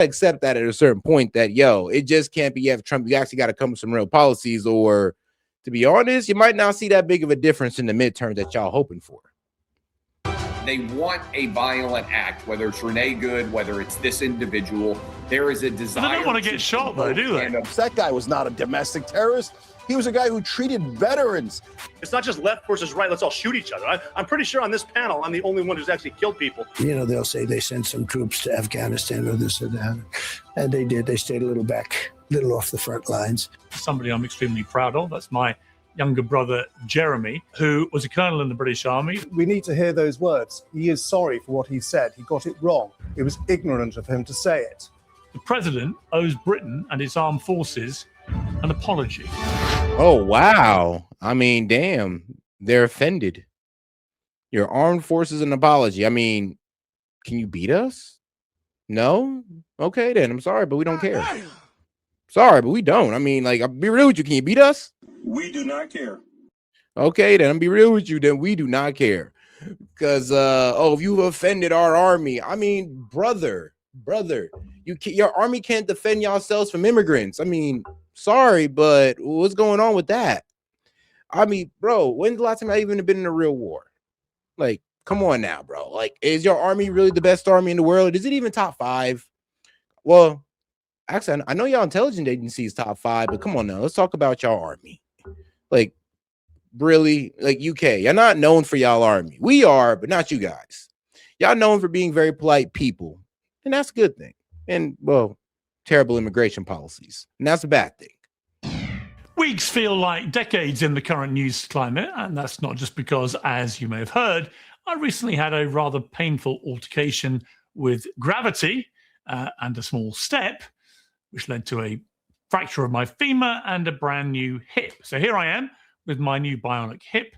accept that at a certain point that, yo, it just can't be, you have Trump, you actually got to come with some real policies, or to be honest, you might not see that big of a difference in the midterms that y'all hoping for. They want a violent act, whether it's Renee Good, whether it's this individual. There is a desire. They don't want to get shot, though, do they? That guy was not a domestic terrorist. He was a guy who treated veterans. It's not just left versus right. Let's all shoot each other. I'm pretty sure on this panel, I'm the only one who's actually killed people. You know, they'll say they sent some troops to Afghanistan or this or that. And they did. They stayed a little back, a little off the front lines. Somebody I'm extremely proud of. That's my younger brother, Jeremy, who was a colonel in the British Army. We need to hear those words. He is sorry for what he said. He got it wrong. It was ignorant of him to say it. The president owes Britain and its armed forces an apology. Oh, wow. I mean, damn, they're offended. Your armed forces an apology. I mean, can you beat us? No? Okay, then. I'm sorry, but we don't care. Sorry, but we don't. I mean, like, I'll be real with you. Can you beat us? We do not care. Okay, then. I'll be real with you. Then we do not care. Because, if you've offended our army, I mean, brother, your army can't defend yourselves from immigrants. I mean, sorry, but what's going on with that? I mean, bro, when's the last time I even been in a real war? Like, come on now, bro. Like, is your army really the best army in the world? Is it even top 5? Well, actually, I know y'all intelligence agency is top 5, but come on now, let's talk about y'all army. Like, really, like UK, you're not known for y'all army. We are, but not you guys. Y'all known for being very polite people, and that's a good thing. And, well, terrible immigration policies, and that's a bad thing. Weeks feel like decades in the current news climate, and that's not just because, as you may have heard, I recently had a rather painful altercation with gravity and a small step, which led to a fracture of my femur and a brand new hip. So here I am with my new bionic hip,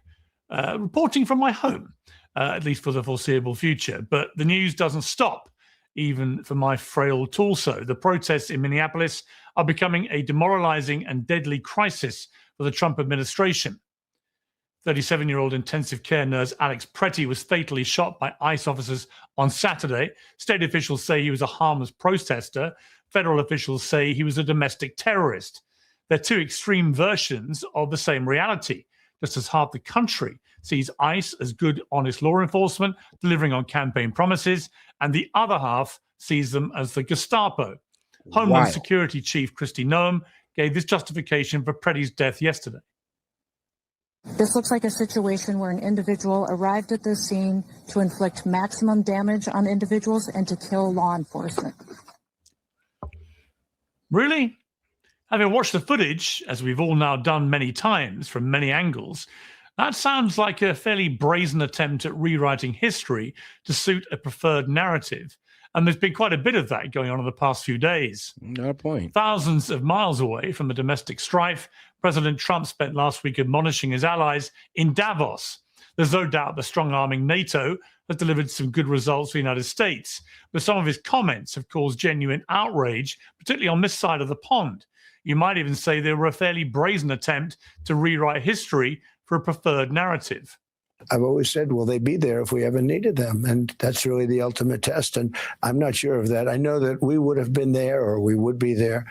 reporting from my home, at least for the foreseeable future. But the news doesn't stop, even for my frail torso. The protests in Minneapolis are becoming a demoralizing and deadly crisis for the Trump administration. 37-year-old intensive care nurse Alex Pretti was fatally shot by ICE officers on Saturday. State officials say he was a harmless protester. Federal officials say he was a domestic terrorist. They're two extreme versions of the same reality, just as half the country sees ICE as good, honest law enforcement, delivering on campaign promises, and the other half sees them as the Gestapo. Homeland Security Chief Kristi Noem gave this justification for Pretti's death yesterday. This looks like a situation where an individual arrived at the scene to inflict maximum damage on individuals and to kill law enforcement. Really? Having watched the footage, as we've all now done many times from many angles, that sounds like a fairly brazen attempt at rewriting history to suit a preferred narrative. And there's been quite a bit of that going on in the past few days. No point. Thousands of miles away from the domestic strife, President Trump spent last week admonishing his allies in Davos. There's no doubt that strong-arming NATO has delivered some good results for the United States, but some of his comments have caused genuine outrage, particularly on this side of the pond. You might even say they were a fairly brazen attempt to rewrite history for a preferred narrative. I've always said, will they be there if we ever needed them? And that's really the ultimate test. And I'm not sure of that. I know that we would have been there or we would be there,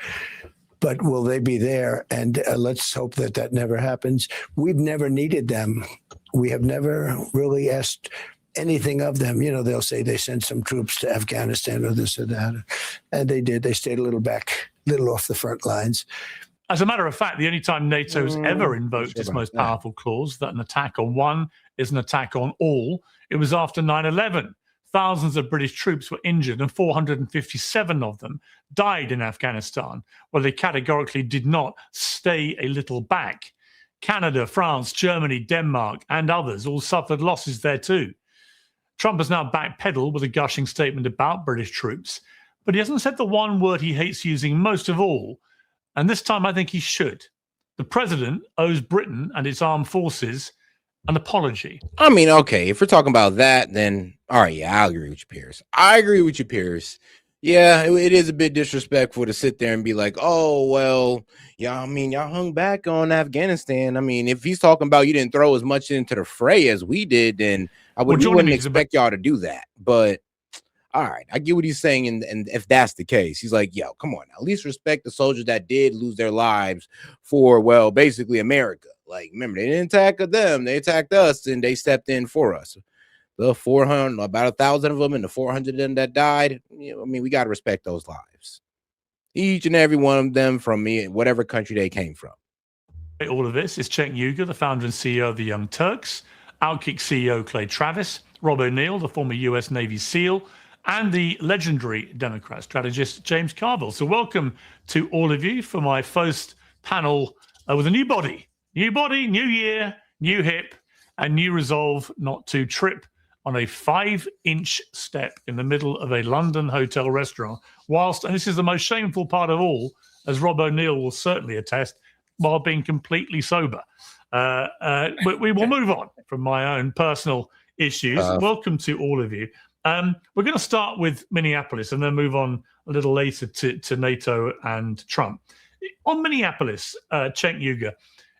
but will they be there? And let's hope that that never happens. We've never needed them. We have never really asked anything of them. You know, they'll say they sent some troops to Afghanistan or this or that. And they did. They stayed a little back, a little off the front lines. As a matter of fact, the only time NATO has ever invoked its most powerful clause, that an attack on one is an attack on all, it was after 9/11. Thousands of British troops were injured and 457 of them died in Afghanistan, where they categorically did not stay a little back. Canada, France, Germany, Denmark, and others all suffered losses there too. Trump has now backpedaled with a gushing statement about British troops, but he hasn't said the one word he hates using most of all, and this time I think he should. The president owes Britain and its armed forces an apology. I mean, okay, if we're talking about that, then all right, yeah, I agree with you, Piers. I agree with you, Piers. Yeah, it is a bit disrespectful to sit there and be like, oh, well, yeah, I mean, y'all hung back on Afghanistan. I mean, if he's talking about you didn't throw as much into the fray as we did, then we wouldn't expect y'all to do that. But all right, I get what he's saying, and if that's the case, he's like, yo, come on, at least respect the soldiers that did lose their lives for, well, basically America. Like, remember, they didn't attack them, they attacked us, and they stepped in for us. The 400, about 1,000 of them, and the 400 of them that died. You know, I mean, we got to respect those lives, each and every one of them, from me, whatever country they came from. All of this is Cenk Uygur, the founder and CEO of the Young Turks, Outkick CEO Clay Travis, Rob O'Neill, the former US Navy SEAL, and the legendary Democrat strategist James Carville. So welcome to all of you for my first panel with a new body, new year, new hip, and new resolve not to trip on a 5-inch step in the middle of a London hotel restaurant whilst, and this is the most shameful part of all, as Rob O'Neill will certainly attest, while being completely sober. But we will move on from my own personal issues. Welcome to all of you. We're going to start with Minneapolis and then move on a little later to NATO and Trump. On Minneapolis, Cenk Uygur,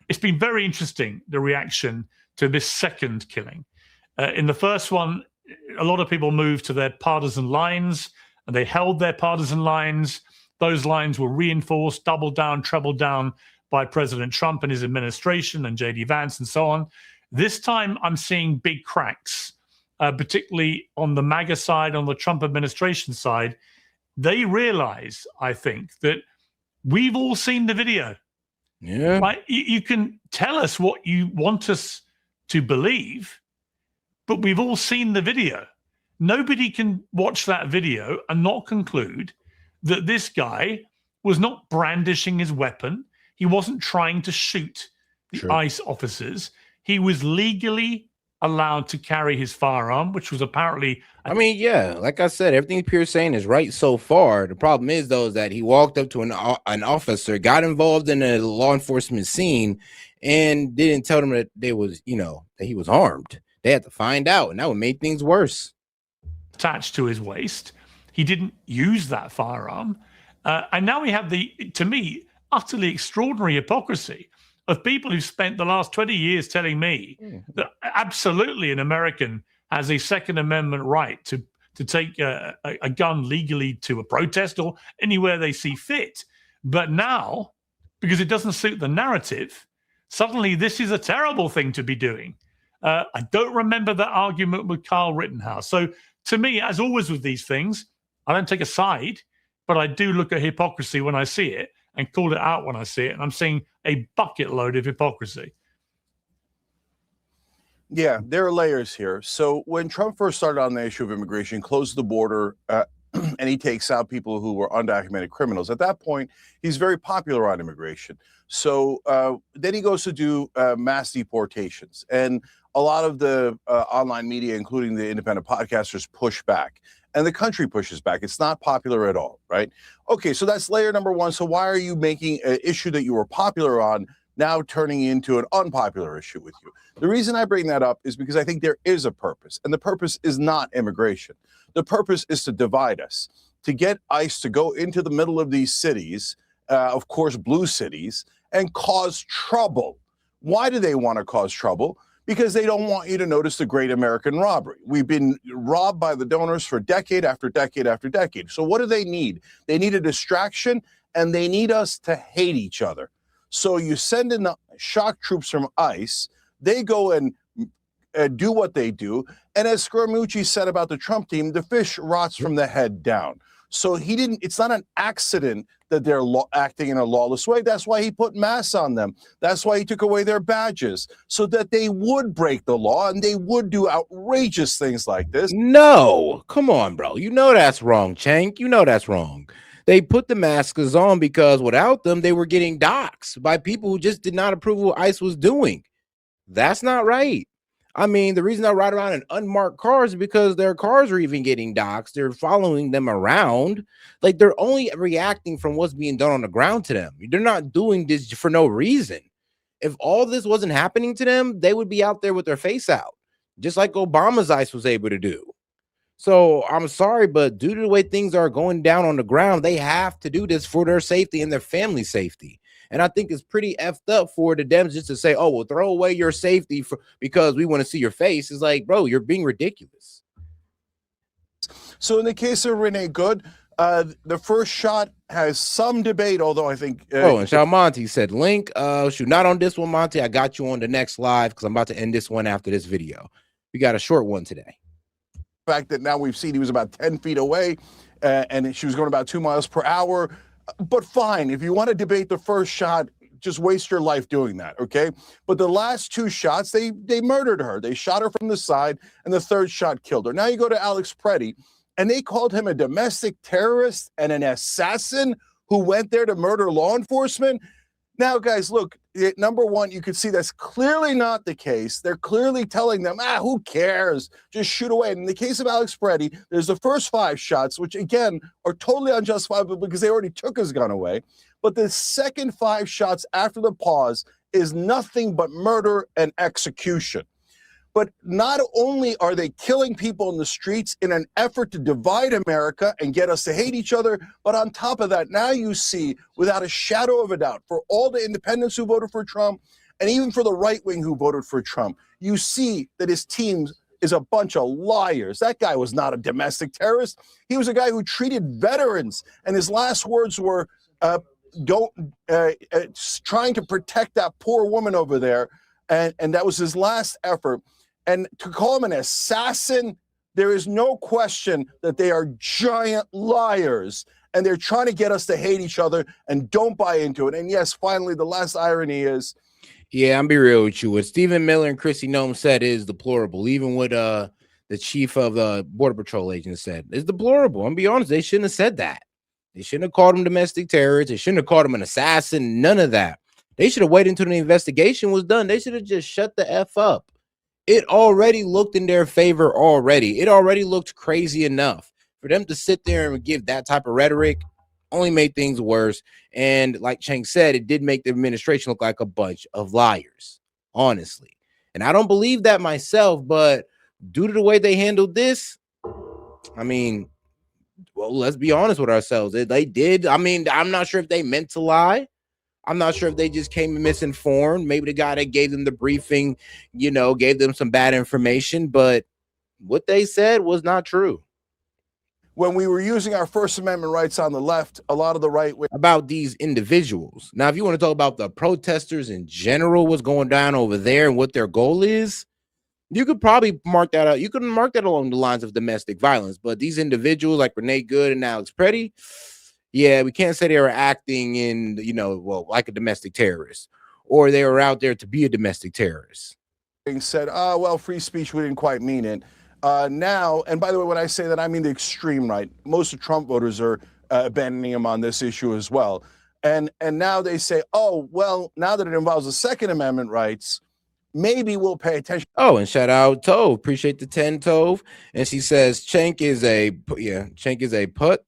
it's been very interesting, the reaction to this second killing. In the first one, a lot of people moved to their partisan lines, and they held their partisan lines. Those lines were reinforced, doubled down, trebled down by President Trump and his administration and J.D. Vance and so on. This time, I'm seeing big cracks. Particularly on the MAGA side, on the Trump administration side. They realize, I think, that we've all seen the video. Yeah. Right? You can tell us what you want us to believe, but we've all seen the video. Nobody can watch that video and not conclude that this guy was not brandishing his weapon. He wasn't trying to shoot the ICE officers. He was legally allowed to carry his firearm, which was apparently... I mean, yeah, like I said, everything Piers saying is right so far. The problem is, though, is that he walked up to an officer, got involved in a law enforcement scene, and didn't tell them that they was, that he was armed. They had to find out, and that would make things worse. Attached to his waist. He didn't use that firearm. And now we have the, to me, utterly extraordinary hypocrisy of people who've spent the last 20 years telling me that absolutely an American has a Second Amendment right to take a gun legally to a protest or anywhere they see fit. But now, because it doesn't suit the narrative, suddenly this is a terrible thing to be doing. I don't remember that argument with Kyle Rittenhouse. So to me, as always with these things, I don't take a side, but I do look at hypocrisy when I see it and call it out when I see it. And I'm seeing a bucket load of hypocrisy. Yeah, there are layers here. So when Trump first started on the issue of immigration, closed the border, and he takes out people who were undocumented criminals. At that point, he's very popular on immigration. So then he goes to do mass deportations. And a lot of the online media, including the independent podcasters, push back. And the country pushes back. It's not popular at all, right? Okay, so that's layer number one. So why are you making an issue that you were popular on now turning into an unpopular issue with you? The reason I bring that up is because I think there is a purpose, and the purpose is not immigration. The purpose is to divide us, to get ICE to go into the middle of these cities, of course, blue cities, and cause trouble. Why do they want to cause trouble? Because they don't want you to notice the great American robbery. We've been robbed by the donors for decade after decade after decade. So what do they need? They need a distraction, and they need us to hate each other. So you send in the shock troops from ICE, they go and do what they do. And as Scaramucci said about the Trump team, the fish rots from the head down. So it's not an accident that they're acting in a lawless way. That's why he put masks on them. That's why he took away their badges, so that they would break the law and they would do outrageous things like this. No, come on, bro. You know that's wrong, Cenk. You know that's wrong. They put the masks on because without them, they were getting doxxed by people who just did not approve of what ICE was doing. That's not right. I mean, the reason I ride around in unmarked cars is because their cars are even getting doxxed. They're following them around. Like, they're only reacting from what's being done on the ground to them. They're not doing this for no reason. If all this wasn't happening to them, they would be out there with their face out, just like Obama's ICE was able to do. So I'm sorry, but due to the way things are going down on the ground, they have to do this for their safety and their family safety. And I think it's pretty effed up for the Dems just to say, oh, well, throw away your safety because we want to see your face. It's like, bro, you're being ridiculous. So in the case of Renee Good, the first shot has some debate, although I think. And Sean Monty said, "Link, shoot, not on this one, Monty. I got you on the next live because I'm about to end this one after this video. We got a short one today." The fact that now we've seen he was about 10 feet away, and she was going about 2 miles per hour. But fine, if you want to debate the first shot, just waste your life doing that, okay? But the last 2 shots, they murdered her. They shot her from the side, and the third shot killed her. Now you go to Alex Pretti, and they called him a domestic terrorist and an assassin who went there to murder law enforcement. Now, guys, look, number one, you can see that's clearly not the case. They're clearly telling them, who cares? Just shoot away. And in the case of Alex Pretti, there's the first 5 shots, which, again, are totally unjustifiable because they already took his gun away. But the second 5 shots after the pause is nothing but murder and execution. But not only are they killing people in the streets in an effort to divide America and get us to hate each other, but on top of that, now you see, without a shadow of a doubt, for all the independents who voted for Trump, and even for the right wing who voted for Trump, you see that his team is a bunch of liars. That guy was not a domestic terrorist. He was a guy who treated veterans, and his last words were, trying to protect that poor woman over there, and that was his last effort. And to call him an assassin, there is no question that they are giant liars, and they're trying to get us to hate each other, and don't buy into it. And yes, finally, the last irony is, yeah, I'm be real with you. What Stephen Miller and Chrissy Nome said is deplorable. Even what the chief of the Border Patrol agent said is deplorable. I'm be honest, they shouldn't have said that. They shouldn't have called him domestic terrorist. They shouldn't have called him an assassin. None of that. They should have waited until the investigation was done. They should have just shut the F up. It already looked in their favor already. It already looked crazy enough. For them to sit there and give that type of rhetoric only made things worse. And like Chang said, it did make the administration look like a bunch of liars, honestly. And I don't believe that myself, but due to the way they handled this, I mean, well, let's be honest with ourselves. They did. I mean, I'm not sure if they meant to lie. I'm not sure if they just came misinformed. Maybe the guy that gave them the briefing, gave them some bad information, but what they said was not true. When we were using our First Amendment rights on the left, a lot of the right about these individuals. Now, if you want to talk about the protesters in general, what's going down over there and what their goal is, you could probably mark that out. You could mark that along the lines of domestic violence, but these individuals like Renee Good and Alex Pretti, yeah, we can't say they were acting in, like a domestic terrorist, or they were out there to be a domestic terrorist. Said, well, free speech, we didn't quite mean it. Now, and by the way, when I say that, I mean the extreme right. Most of Trump voters are abandoning him on this issue as well. And now they say, oh, well, now that it involves the Second Amendment rights, maybe we'll pay attention. Oh, and shout out Tove. Appreciate the 10, Tove. And she says, Cenk is a putt.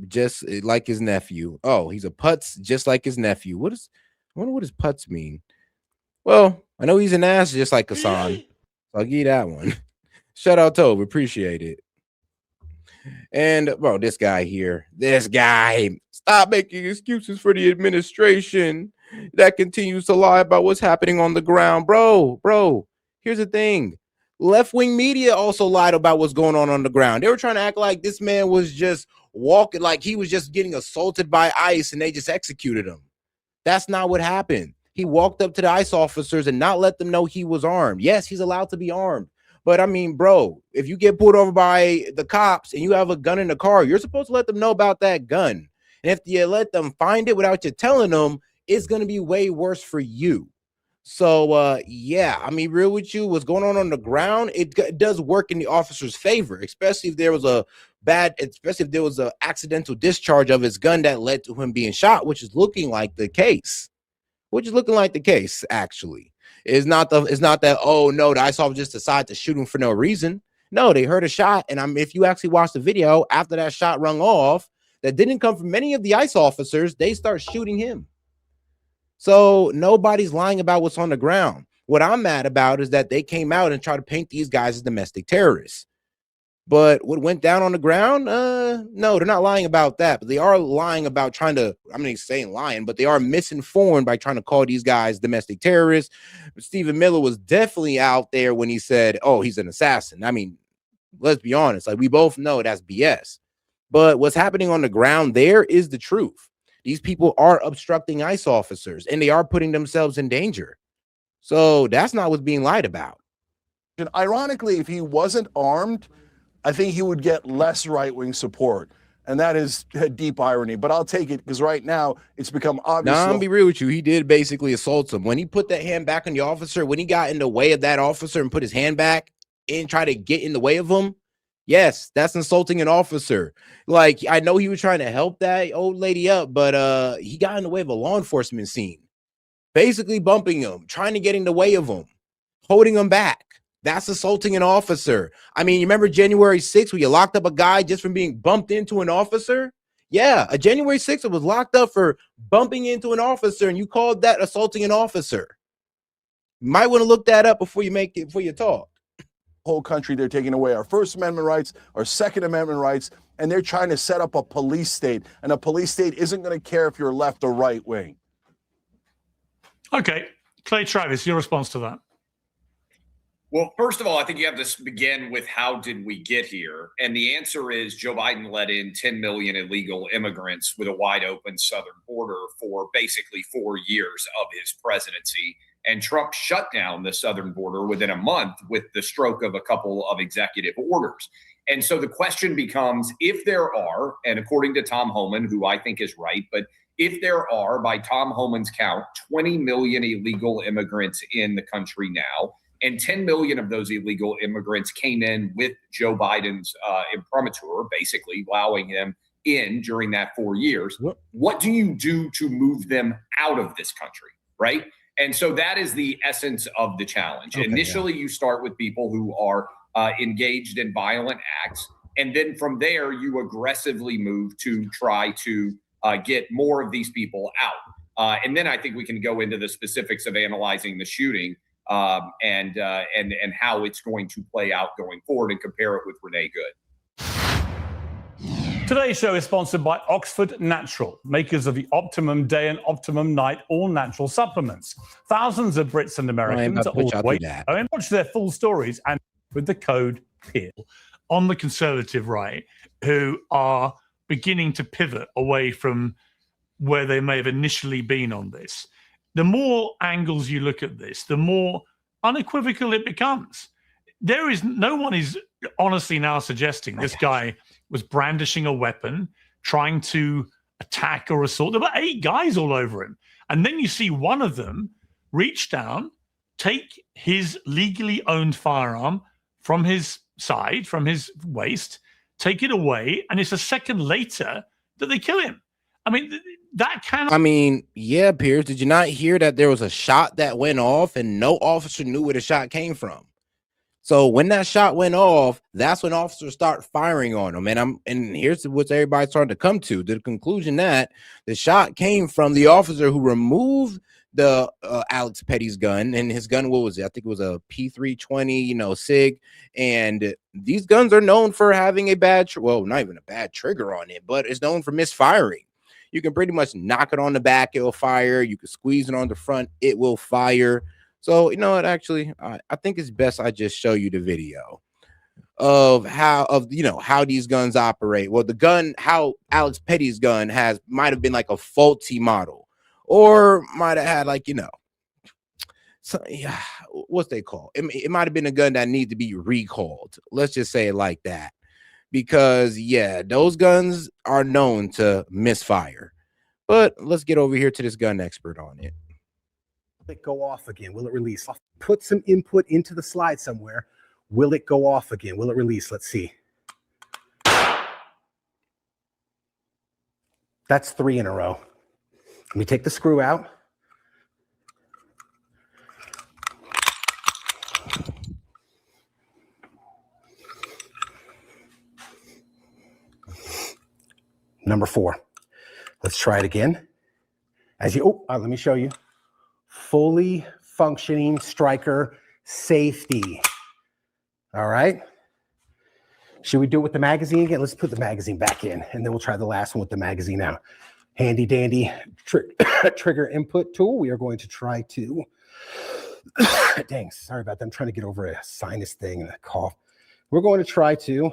Just like his nephew. Oh, he's a putz just like his nephew. I wonder what does putz mean? Well, I know he's an ass just like Hassan. So I'll give you that one. Shout out Tove, appreciate it. And bro, this guy, stop making excuses for the administration that continues to lie about what's happening on the ground. Bro, here's the thing. Left-wing media also lied about what's going on the ground. They were trying to act like this man was just walking, like he was just getting assaulted by ICE and they just executed him. That's not what happened. He walked up to the ICE officers and not let them know he was armed. Yes, he's allowed to be armed. But I mean, bro, if you get pulled over by the cops and you have a gun in the car, you're supposed to let them know about that gun. And if you let them find it without you telling them, it's going to be way worse for you. So, yeah, I mean, real with you, what's going on the ground, it does work in the officer's favor, especially if there was an accidental discharge of his gun that led to him being shot, which is looking like the case. Actually. It's not that, oh, no, the ICE officer just decided to shoot him for no reason. No, they heard a shot, and if you actually watch the video, after that shot rung off, that didn't come from many of the ICE officers, they start shooting him. So nobody's lying about what's on the ground. What I'm mad about is that they came out and tried to paint these guys as domestic terrorists. But what went down on the ground, no, they're not lying about that. But they are lying about they are misinformed by trying to call these guys domestic terrorists. Stephen Miller was definitely out there when he said, oh, he's an assassin. I mean, Let's be honest. Like, we both know that's BS. But what's happening on the ground there is the truth. These people are obstructing ICE officers, and they are putting themselves in danger. So that's not what's being lied about. And ironically, if he wasn't armed, I think he would get less right-wing support. And that is a deep irony, but I'll take it because right now it's become obvious. Nah, I'm gonna be real with you. He did basically assault him. When he put that hand back on the officer, when he got in the way of that officer and put his hand back and try to get in the way of him, yes, that's insulting an officer. Like, I know he was trying to help that old lady up, but he got in the way of a law enforcement scene, basically bumping him, trying to get in the way of him, holding him back. That's assaulting an officer. I mean, you remember January 6th where you locked up a guy just from being bumped into an officer? Yeah, a January 6th was locked up for bumping into an officer, and you called that assaulting an officer. You might want to look that up before you talk. Whole country, they're taking away our First Amendment rights, our Second Amendment rights, and they're trying to set up a police state. And a police state isn't going to care if you're left or right wing. Okay, Clay Travis, your response to that? Well, first of all, I think you have to begin with how did we get here? And the answer is Joe Biden let in 10 million illegal immigrants with a wide open southern border for basically 4 years of his presidency. And Trump shut down the southern border within a month with the stroke of a couple of executive orders. And so the question becomes, if there are, and according to Tom Homan, who I think is right, but if there are, by Tom Homan's count, 20 million illegal immigrants in the country now, and 10 million of those illegal immigrants came in with Joe Biden's imprimatur, basically allowing him in during that 4 years. What do you do to move them out of this country, right? And so that is the essence of the challenge. Okay, initially, you start with people who are engaged in violent acts. And then from there, you aggressively move to try to get more of these people out. And then I think we can go into the specifics of analyzing the shooting and how it's going to play out going forward and compare it with Renee Good. Today's show is sponsored by Oxford Natural, makers of the Optimum Day and Optimum Night all-natural supplements. Thousands of Brits and Americans are waiting and watch their full stories and with the code Piers on the conservative right, who are beginning to pivot away from where they may have initially been on this. The more angles you look at this, the more unequivocal it becomes. No one is honestly now suggesting this guy was brandishing a weapon, trying to attack or assault. There were 8 guys all over him. And then you see one of them reach down, take his legally owned firearm from his side, from his waist, take it away, and it's a second later that they kill him. I mean, that cannot... I mean, yeah, Piers, did you not hear that there was a shot that went off and no officer knew where the shot came from? So when that shot went off, that's when officers start firing on them. And here's what everybody's starting to come to the conclusion that the shot came from the officer who removed the Alex Petty's gun, and his gun, what was it? I think it was a P320, SIG. And these guns are known for having a bad, not even a bad trigger on it, but it's known for misfiring. You can pretty much knock it on the back, it will fire. You can squeeze it on the front, it will fire. So, you know what, actually, I think it's best I just show you the video of how these guns operate. Well, the gun, how Alex Petty's gun might have been like a faulty model, or might have had what's they call it might have been a gun that needs to be recalled. Let's just say it like that, because those guns are known to misfire. But let's get over here to this gun expert on it. Will it go off again? Will it release? I'll put some input into the slide somewhere. Will it go off again? Will it release? Let's see. That's 3 in a row. Let me take the screw out. Number 4. Let's try it again. Let me show you. Fully functioning striker safety. All right. Should we do it with the magazine again? Let's put the magazine back in, and then we'll try the last one with the magazine out. Handy dandy trigger input tool. We are going to try to, dang, sorry about that. I'm trying to get over a sinus thing and a cough. we're going to try to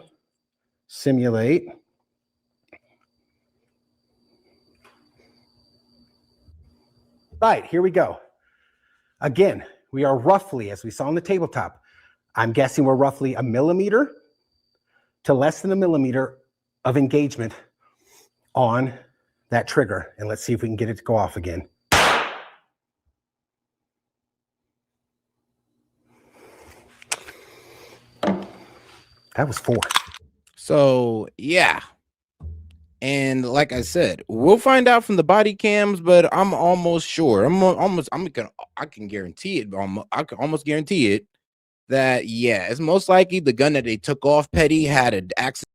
simulate right, here we go. Again, we are roughly, as we saw on the tabletop, I'm guessing we're roughly a millimeter to less than a millimeter of engagement on that trigger. And let's see if we can get it to go off again. That was 4. So yeah. And like I said, we'll find out from the body cams, but I'm almost sure. I can guarantee it. I can almost guarantee it that yeah, it's most likely the gun that they took off Petty had an accident.